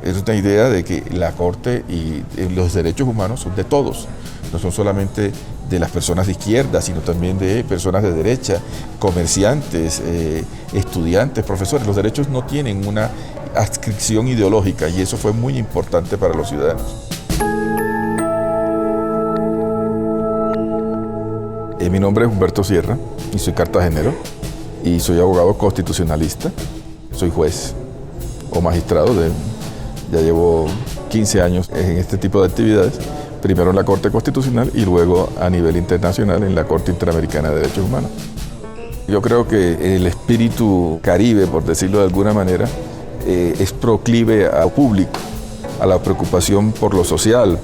Es una idea de que la Corte y los derechos humanos son de todos, no son solamente de las personas de izquierda, sino también de personas de derecha, comerciantes, estudiantes, profesores. Los derechos no tienen una adscripción ideológica y eso fue muy importante para los ciudadanos. Mi nombre es Humberto Sierra y soy cartagenero y soy abogado constitucionalista, soy juez o magistrado, ya llevo 15 años en este tipo de actividades, primero en la Corte Constitucional y luego a nivel internacional en la Corte Interamericana de Derechos Humanos. Yo creo que el espíritu caribe, por decirlo de alguna manera, es proclive al público, a la preocupación por lo social.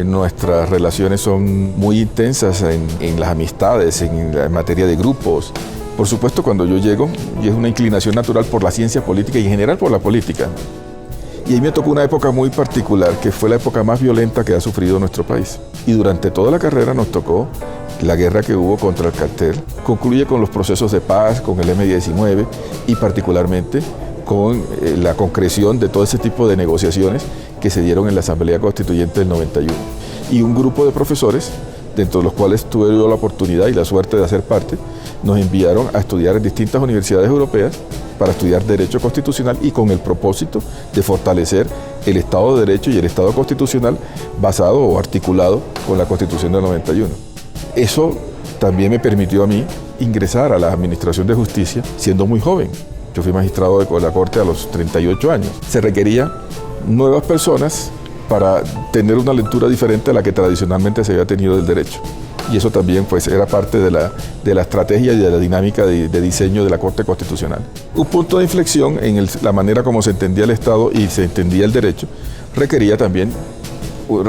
Nuestras relaciones son muy intensas en las amistades, en materia de grupos. Por supuesto, cuando yo llego, y es una inclinación natural por la ciencia política y en general por la política. Y ahí me tocó una época muy particular, que fue la época más violenta que ha sufrido nuestro país. Y durante toda la carrera nos tocó la guerra que hubo contra el cartel. Concluye con los procesos de paz, con el M-19 y particularmente con la concreción de todo ese tipo de negociaciones que se dieron en la Asamblea Constituyente del 91. Y un grupo de profesores, dentro de los cuales tuve yo la oportunidad y la suerte de hacer parte, nos enviaron a estudiar en distintas universidades europeas para estudiar Derecho Constitucional y con el propósito de fortalecer el Estado de Derecho y el Estado Constitucional basado o articulado con la Constitución del 91. Eso también me permitió a mí ingresar a la Administración de Justicia siendo muy joven. Yo fui magistrado de la Corte a los 38 años. Se requería nuevas personas para tener una lectura diferente a la que tradicionalmente se había tenido del derecho. Y eso también pues, era parte de la estrategia y de la dinámica de diseño de la Corte Constitucional. Un punto de inflexión en la manera como se entendía el Estado y se entendía el derecho requería también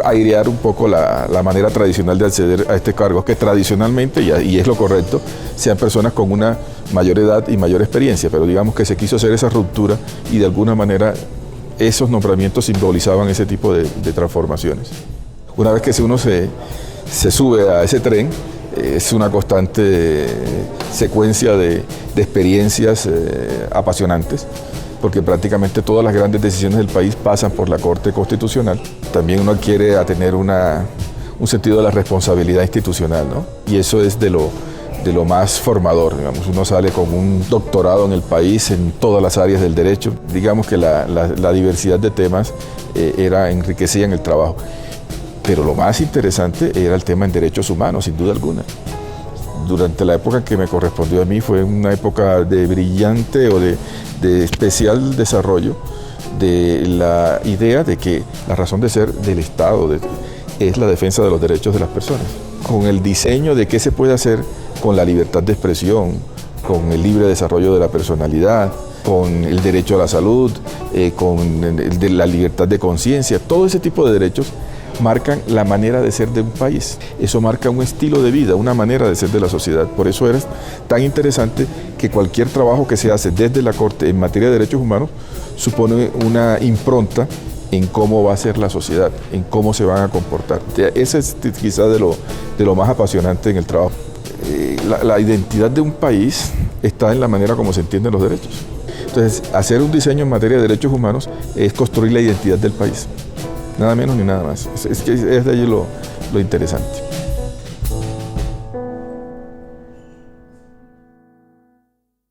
airear un poco la manera tradicional de acceder a este cargo, que tradicionalmente, y es lo correcto, sean personas con una mayor edad y mayor experiencia, pero digamos que se quiso hacer esa ruptura y de alguna manera esos nombramientos simbolizaban ese tipo de transformaciones. Una vez que uno se sube a ese tren, es una constante secuencia de experiencias apasionantes, porque prácticamente todas las grandes decisiones del país pasan por la Corte Constitucional. También uno adquiere a tener un sentido de la responsabilidad institucional, ¿no? Y eso es de lo más formador, digamos. Uno sale con un doctorado en el país en todas las áreas del derecho. Digamos que la diversidad de temas enriquecía en el trabajo. Pero lo más interesante era el tema en derechos humanos, sin duda alguna. Durante la época que me correspondió a mí fue una época de brillante o de especial desarrollo de la idea de que la razón de ser del Estado es la defensa de los derechos de las personas. Con el diseño de qué se puede hacer con la libertad de expresión, con el libre desarrollo de la personalidad, con el derecho a la salud, con la libertad de conciencia, todo ese tipo de derechos marcan la manera de ser de un país. Eso marca un estilo de vida, una manera de ser de la sociedad. Por eso es tan interesante que cualquier trabajo que se hace desde la Corte en materia de derechos humanos supone una impronta en cómo va a ser la sociedad, en cómo se van a comportar. Ese es quizás de lo más apasionante en el trabajo. La identidad de un país está en la manera como se entienden los derechos. Entonces, hacer un diseño en materia de derechos humanos es construir la identidad del país. Nada menos ni nada más. Es de allí lo interesante.